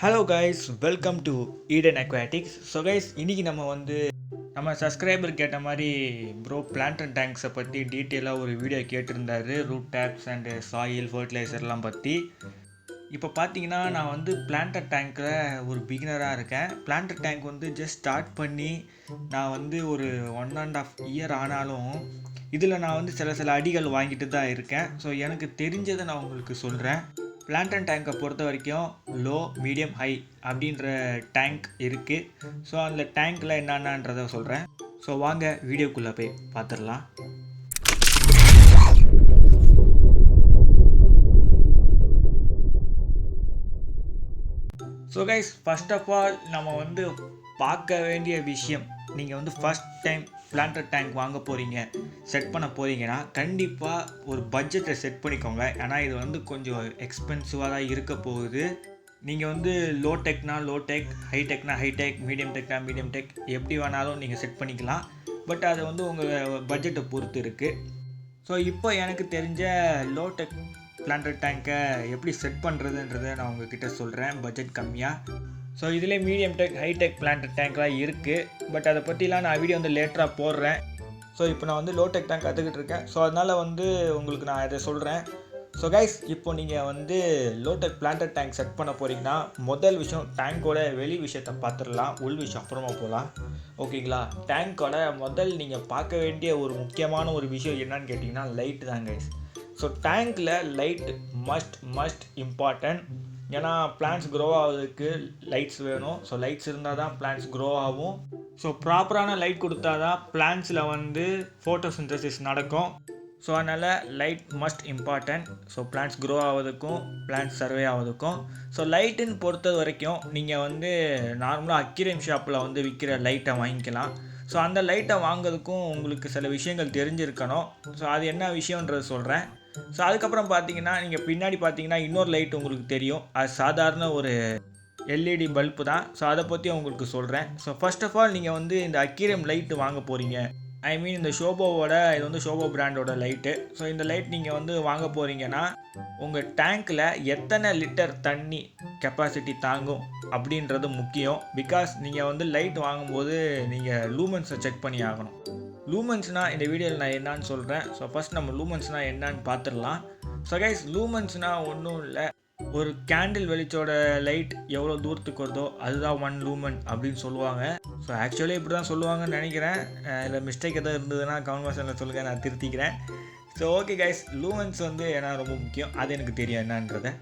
Hello guys, welcome to Eden aquatics. So guys, இன்றைக்கி நம்ம subscriber கேட்ட மாதிரி ப்ரோ பிளான்ட் டேங்க்ஸை பற்றி டீட்டெயிலாக ஒரு வீடியோ கேட்டிருந்தாரு. ரூட் டேப்ஸ் அண்டு சாயில் ஃபர்டிலைசர்லாம் பற்றி. இப்போ பார்த்தீங்கன்னா நான் பிளான்ட் டேங்க்கில் ஒரு பிகினராக இருக்கேன். பிளான்ட் டேங்க் ஜஸ்ட் ஸ்டார்ட் பண்ணி நான் ஒரு 1.5 இயர் ஆனாலும் இதில் நான் சில அடிகள் வாங்கிட்டு தான் இருக்கேன். ஸோ எனக்கு தெரிஞ்சதை நான் உங்களுக்கு சொல்கிறேன். பிளான்ட் டேங்கை பொறுத்த வரைக்கும் லோ, மீடியம், ஹை அப்படின்ற டேங்க் இருக்குது. ஸோ அந்த டேங்க்கில் என்னென்னன்றதை சொல்கிறேன். ஸோ வாங்க வீடியோக்குள்ளே போய் பார்த்துடலாம். So guys, first of all நம்ம பார்க்க வேண்டிய விஷயம், நீங்கள் ஃபர்ஸ்ட் டைம் பிளான்ட் டேங்க் வாங்க போகிறீங்க, செட் பண்ண போகிறீங்கன்னா கண்டிப்பாக ஒரு பட்ஜெட்டை செட் பண்ணிக்கோங்க. ஏன்னா இது கொஞ்சம் எக்ஸ்பென்சிவாக தான் இருக்க போகுது. நீங்கள் low டெக்னா low tech, high டெக்னா high tech, medium டெக்னா medium tech, எப்படி வேணாலும் நீங்கள் செட் பண்ணிக்கலாம். பட் அது உங்கள் பட்ஜெட்டை பொறுத்து இருக்குது. ஸோ இப்போ எனக்கு தெரிஞ்ச லோ டெக் பிளான்ட் டேங்கை எப்படி செட் பண்ணுறதுன்றதை நான் உங்ககிட்ட சொல்கிறேன், பட்ஜெட் கம்மியாக. ஸோ இதில் மீடியம் டெக், ஹைடெக் பிளான்ட் டேங்க்லாம் இருக்குது. பட் அதை பற்றிலாம் நான் வீடியோ லேட்டராக போடுறேன். ஸோ இப்போ நான் லோ டெக் டேங்க் கற்றுக்கிட்டு இருக்கேன். ஸோ அதனால் உங்களுக்கு நான் இதை சொல்கிறேன். ஸோ கைஸ், இப்போ நீங்கள் low tech plant tank set பண்ண போகிறீங்கன்னா முதல் விஷயம் டேங்கோட வெளி விஷயத்தை பார்த்துடலாம். உள் விஷயம் அப்புறமா போகலாம், ஓகேங்களா? டேங்கோட முதல் நீங்கள் பார்க்க வேண்டிய ஒரு முக்கியமான ஒரு விஷயம் என்னன்னு கேட்டிங்கன்னா லைட் தான் கைஸ். ஸோ டேங்க்கில் லைட் மஸ்ட் இம்பார்ட்டன்ட். ஏன்னா பிளான்ட்ஸ் க்ரோ ஆகுறதுக்கு லைட்ஸ் வேணும். ஸோ லைட்ஸ் இருந்தால் தான் பிளான்ட்ஸ் க்ரோ ஆகும். ஸோ ப்ராப்பரான லைட் கொடுத்தா தான் பிளான்ட்ஸில் ஃபோட்டோசிந்தசிஸ் நடக்கும். ஸோ அதனால் light must important. So plants grow ஆகுறதுக்கும் பிளான்ட்ஸ் சர்வே ஆகுறதுக்கும். ஸோ லைட்டுன்னு பொறுத்த வரைக்கும் நீங்கள் நார்மலாக அக்வேரியம் ஷாப்பில் விற்கிற லைட்டை வாங்கிக்கலாம். ஸோ அந்த லைட்டை வாங்குறதுக்கும் உங்களுக்கு சில விஷயங்கள் தெரிஞ்சிருக்கணும். ஸோ அது என்ன விஷயன்றது சொல்கிறேன். ஸோ அதுக்கப்புறம் பார்த்தீங்கன்னா நீங்கள் பின்னாடி பார்த்தீங்கன்னா இன்னொரு லைட் உங்களுக்கு தெரியும். அது சாதாரண ஒரு எல்இடி பல்பு தான். ஸோ அதை பற்றி உங்களுக்கு சொல்கிறேன். ஸோ ஃபர்ஸ்ட் ஆஃப் ஆல் நீங்கள் இந்த அக்வேரியம் லைட்டு வாங்க போகிறீங்க, ஐ மீன் இந்த ஷோபோவோட, இது ஷோபோ பிராண்டோட லைட்டு. ஸோ இந்த லைட் நீங்கள் வாங்க போகிறீங்கன்னா உங்கள் டேங்க்கில் எத்தனை லிட்டர் தண்ணி கெப்பாசிட்டி தாங்கும் அப்படின்றது முக்கியம். பிகாஸ் நீங்கள் லைட் வாங்கும்போது நீங்கள் லூமன்ஸை செக் பண்ணி ஆகணும். லூமன்ஸ்னால் இந்த வீடியோவில் நான் என்னான்னு சொல்கிறேன். ஸோ ஃபஸ்ட் நம்ம லூமன்ஸ்னால் என்னான்னு பார்த்துடலாம். ஸோ கைஸ், லூமன்ஸ்னால் ஒன்றும் இல்லை, ஒரு கேண்டில் வெளிச்சோட லைட் எவ்வளோ தூரத்துக்கு வருதோ அதுதான் 1 லூமன் அப்படின்னு சொல்லுவாங்க. ஸோ ஆக்சுவலி இப்படி தான் சொல்லுவாங்கன்னு நினைக்கிறேன். இல்லை மிஸ்டேக் எதாவது இருந்ததுன்னா கமெண்ட் பாக்ஸில் சொல்லுங்கள், நான் திருத்திக்கிறேன். ஸோ ஓகே கைஸ், லூமன்ஸ் ஏன்னா ரொம்ப முக்கியம், அது எனக்கு தெரியும் என்னன்றதை.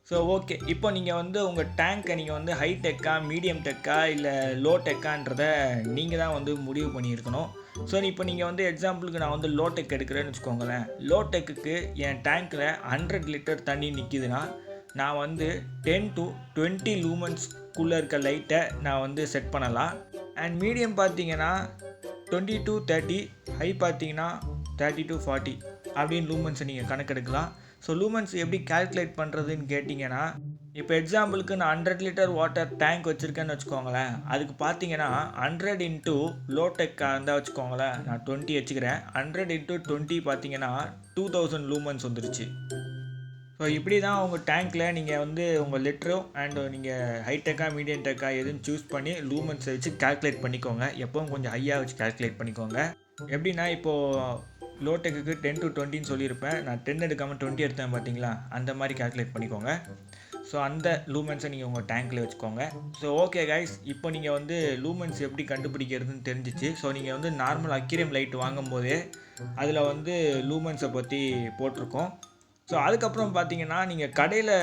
ஸோ ஓகே, இப்போ நீங்கள் உங்கள் டேங்க்கை நீங்கள் ஹை டெக்கா, மீடியம் டெக்கா, இல்லை லோ டெக்கான்றதை நீங்கள் தான் முடிவு பண்ணியிருக்கணும். ஸோ இப்போ நீங்கள் எக்ஸாம்பிளுக்கு நான் லோ டெக் எடுக்கிறேன்னு வச்சுக்கோங்களேன். லோ டெக்குக்கு என் டேங்க்கில் 100 லிட்டர் தண்ணி நிற்கிதுன்னா நான் 10 to 20 லூமன்ஸ்குள்ளே இருக்க லைட்டை நான் செட் பண்ணலாம். அண்ட் மீடியம் பார்த்தீங்கன்னா 20 to 30, ஹை பார்த்தீங்கன்னா 30 to 40 அப்படின்னு லூமன்ஸை நீங்கள் கணக்கெடுக்கலாம். ஸோ லூமன்ஸ் எப்படி கால்குலேட் பண்ணுறதுன்னு கேட்டிங்கன்னா, இப்போ எக்ஸாம்பிளுக்கு நான் 100 லிட்டர் வாட்டர் டேங்க் வச்சுருக்கேன்னு வச்சுக்கோங்களேன். அதுக்கு பார்த்தீங்கன்னா 100 இன்ட்டு லோ டெக்காக இருந்தால் வச்சுக்கோங்களேன், நான் 20 வச்சுக்கிறேன். 100 இன்ட்டு 20 பார்த்தீங்கன்னா 2000 லூமன்ஸ் வந்துருச்சு. ஸோ இப்படி தான் உங்கள் டேங்க்கில் நீங்கள் உங்கள் லிட்டரும் அண்ட் நீங்கள் ஹைடெக்கா மீடியம் டெக்கா எதுன்னு சூஸ் பண்ணி லூமன்ஸை வச்சு கால்குலேட் பண்ணிக்கோங்க. எப்பவும் கொஞ்சம் ஹையாக வச்சு கால்குலேட் பண்ணிக்கோங்க. எப்படின்னா இப்போது லோ டெக்குக்கு 10 to 20ன்னு சொல்லியிருப்பேன், நான் 10 எடுக்காமல் 20 எடுத்தேன் பார்த்தீங்களா, அந்த மாதிரி கால்குலேட் பண்ணிக்கோங்க. ஸோ அந்த லூமன்ஸை நீங்கள் உங்கள் டேங்க்கில் வச்சுக்கோங்க. ஸோ ஓகே கைஸ், இப்போ நீங்கள் லூமன்ஸ் எப்படி கண்டுபிடிக்கிறதுன்னு தெரிஞ்சிச்சு. ஸோ நீங்கள் நார்மல் அக்வேரியம் லைட் வாங்கும்போதே அதில் லூமன்ஸை பற்றி போட்டிருக்கோம். ஸோ அதுக்கப்புறம் பார்த்தீங்கன்னா நீங்கள் கடையில்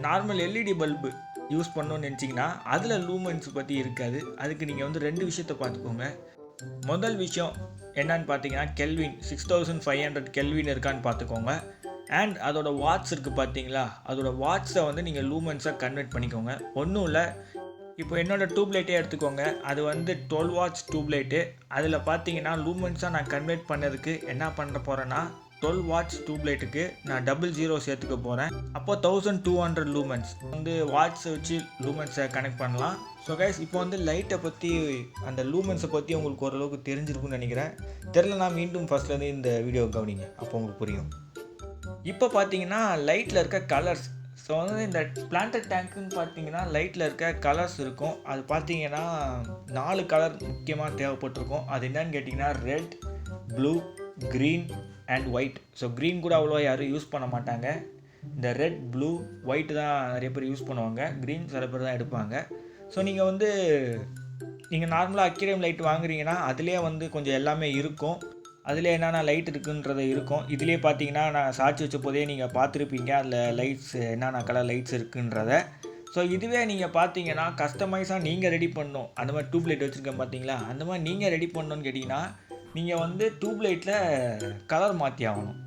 நார்மல் எல்இடி பல்பு யூஸ் பண்ணணும்னு நினச்சிங்கன்னா அதில் லூமன்ஸ் பற்றி இருக்காது. அதுக்கு நீங்கள் 2 விஷயத்தை பார்த்துக்கோங்க. முதல் விஷயம் என்னன்னு பார்த்தீங்கன்னா கெல்வின், 6500 கெல்வின் இருக்கான்னு பார்த்துக்கோங்க. அண்ட் அதோட வாட்ஸ் இருக்குது பார்த்தீங்களா, அதோட வாட்ஸை நீங்கள் லூமன்ஸாக கன்வெர்ட் பண்ணிக்கோங்க. ஒன்றும் இல்லை, இப்போ என்னோடய டியூப்லைட்டே எடுத்துக்கோங்க. அது 12 வாட்ஸ் டியூப்லைட்டு. அதில் பார்த்தீங்கன்னா லூமன்ஸாக நான் கன்வெர்ட் பண்ணதுக்கு என்ன பண்ண போகிறேன்னா 12 வாட்ஸ் டியூப்லைட்டுக்கு நான் 00 சேர்த்துக்க போகிறேன். அப்போ 1200 லூமன்ஸ் வாட்ஸை வச்சு லூமன்ஸை கனெக்ட் பண்ணலாம். ஸோ கைஸ், இப்போ லைட்டை பற்றி, அந்த லூமன்ஸை பற்றி உங்களுக்கு ஓரளவுக்கு தெரிஞ்சிருக்குன்னு நினைக்கிறேன். தெரிலனா மீண்டும் ஃபஸ்ட்லேருந்து இந்த வீடியோ கவனிங்க, அப்போ உங்களுக்கு புரியும். இப்போ பார்த்தீங்கன்னா லைட்டில் இருக்க கலர்ஸ் ஸோ வந்து இந்த பிளான்டட் டேங்க்குன்னு பார்த்தீங்கன்னா லைட்டில் இருக்க கலர்ஸ் இருக்கும். அது பார்த்தீங்கன்னா 4 கலர் முக்கியமாக தேவைப்பட்டிருக்கும். அது என்னன்னு கேட்டிங்கன்னா red, blue, green and white. So green கூட அவ்வளோவா யாரும் யூஸ் பண்ண மாட்டாங்க. இந்த ரெட், ப்ளூ, ஒயிட் தான் நிறைய பேர் யூஸ் பண்ணுவாங்க. க்ரீன் சில பேர் தான் எடுப்பாங்க. ஸோ நீங்கள் நார்மலாக அக்வேரியம் லைட் வாங்குறீங்கன்னா அதுலேயே வந்து கொஞ்சம் எல்லாமே இருக்கும். அதில் என்னென்ன லைட் இருக்குன்றது இருக்கும். இதுலேயே பார்த்தீங்கன்னா நான் சாட்சி வச்ச போதே நீங்கள் பார்த்துருப்பீங்க அதில் லைட்ஸ் என்னென்ன கலர் லைட்ஸ் இருக்குன்றத. ஸோ இதுவே நீங்கள் பார்த்தீங்கன்னா கஸ்டமைஸாக நீங்கள் ரெடி பண்ணணும். அந்த மாதிரி டியூப் லைட் வச்சுருக்கேன் பார்த்தீங்களா, அந்த மாதிரி நீங்கள் ரெடி பண்ணணுன்னு கேட்டிங்கன்னா நீங்கள் வந்து டியூப் லைட்டில் கலர் மாற்றி ஆகணும்.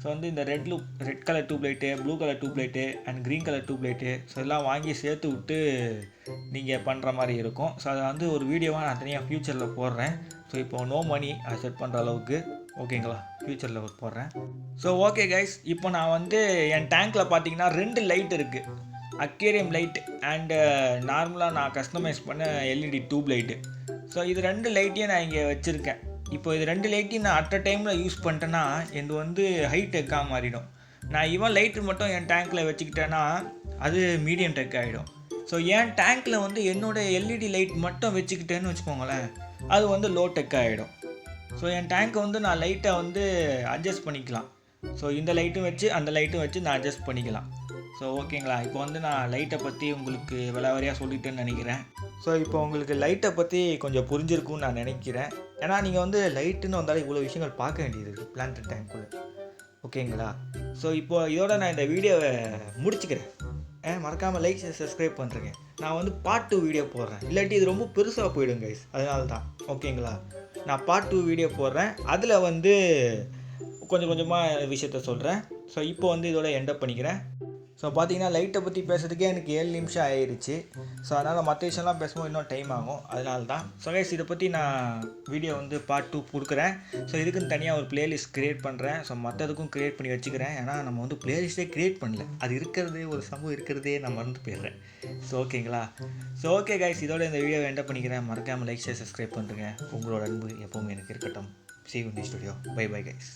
ஸோ வந்து இந்த red colour tube light, blue colour tube light and green colour tube light so எல்லாம் வாங்கி சேர்த்து விட்டு நீங்கள் பண்ணுற மாதிரி இருக்கும். ஸோ அதை வந்து ஒரு வீடியோவாக நான் தனியாக ஃப்யூச்சரில் போடுறேன். ஸோ இப்போ நோ மணி அதை செட் பண்ணுற அளவுக்கு, ஓகேங்களா, ஃப்யூச்சரில் போடுறேன். ஸோ ஓகே கைஸ், இப்போ நான் வந்து என் டேங்க்கில் பார்த்தீங்கன்னா 2 லைட் இருக்குது. அக்வேரியம் லைட் அண்டு நார்மலாக நான் கஸ்டமைஸ் பண்ண எல்இடி டியூப் லைட்டு. ஸோ இது 2 லைட்டையும் நான் இங்கே வச்சுருக்கேன். இப்போ இது 2 லைட்டையும் நான் அட் அ டைமில் யூஸ் பண்ணிட்டேன்னா இது வந்து ஹைடெக்காக மாறிடும். நான் ஈவன் லைட்டு மட்டும் என் டேங்க்கில் வச்சுக்கிட்டேன்னா அது மீடியம் டெக் ஆகிடும். ஸோ என் டேங்க்கில் வந்து என்னோடய எல்இடி லைட் மட்டும் வச்சுக்கிட்டேன்னு வச்சுக்கோங்களேன், அது வந்து லோ டெக் ஆகிடும். ஸோ என் டேங்க்கை வந்து நான் லைட்டை வந்து அட்ஜஸ்ட் பண்ணிக்கலாம். ஸோ இந்த லைட்டும் வச்சு அந்த லைட்டும் வச்சு நான் அட்ஜஸ்ட் பண்ணிக்கலாம். ஸோ ஓகேங்களா, இப்போ வந்து நான் லைட்டை பற்றி உங்களுக்கு விலாவரியாக சொல்லிட்டேன்னு நினைக்கிறேன். ஸோ இப்போ உங்களுக்கு லைட்டை பற்றி கொஞ்சம் புரிஞ்சிருக்கும்னு நான் நினைக்கிறேன். ஏன்னா நீங்கள் வந்து லைட்டுன்னு வந்தாலும் இவ்வளோ விஷயங்கள் பார்க்க வேண்டியது இருக்குது பிளான்டட் டேங்க்குள்ளே, ஓகேங்களா. ஸோ இப்போ இதோட நான் இந்த வீடியோவை முடிச்சுக்கிறேன். மறக்காமல் லைக் சப்ஸ்கிரைப் பண்ணுறேங்க. நான் வந்து பார்ட் 2 வீடியோ போடுறேன், இல்லாட்டி இது ரொம்ப பெருசாக போயிடும் கைஸ், அதனால தான். ஓகேங்களா, நான் பார்ட் 2 வீடியோ போடுறேன், அதில் வந்து கொஞ்சம் கொஞ்சமாக விஷயத்த சொல்கிறேன். ஸோ இப்போ வந்து இதோட எண்டப் பண்ணிக்கிறேன். ஸோ பார்த்தீங்கன்னா லைட்டை பற்றி பேசுறதுக்கே எனக்கு 7 நிமிஷம் ஆயிடுச்சு. ஸோ அதனால் மற்ற விஷயம்லாம் பேசும்போது இன்னும் டைம் ஆகும், அதனால தான். ஸோ கைஸ், இதை பற்றி நான் வீடியோ வந்து பார்ட் 2 கொடுக்குறேன். ஸோ இதுக்குன்னு தனியாக ஒரு பிளேலிஸ்ட் க்ரியேட் பண்ணுறேன். ஸோ மற்றதுக்கும் க்ரியேட் பண்ணி வச்சுக்கிறேன். ஏன்னா நம்ம வந்து பிளேலிஸ்ட்டே க்ரியேட் பண்ணல, அது இருக்கிறதே ஒரு சம்பவம் இருக்கிறதே நான் மறந்து போயிடுறேன். ஸோ ஓகேங்களா. ஸோ ஓகே கைஸ், இதோட இந்த வீடியோவை எண்டப் பண்ணிக்கிறேன். மறக்காமல் லைக் சப்ஸ்கிரைப் பண்ணுறேங்க. உங்களோட அன்பு எப்போவுமே எனக்கு இருக்கட்டும். See you in the studio. Bye bye guys.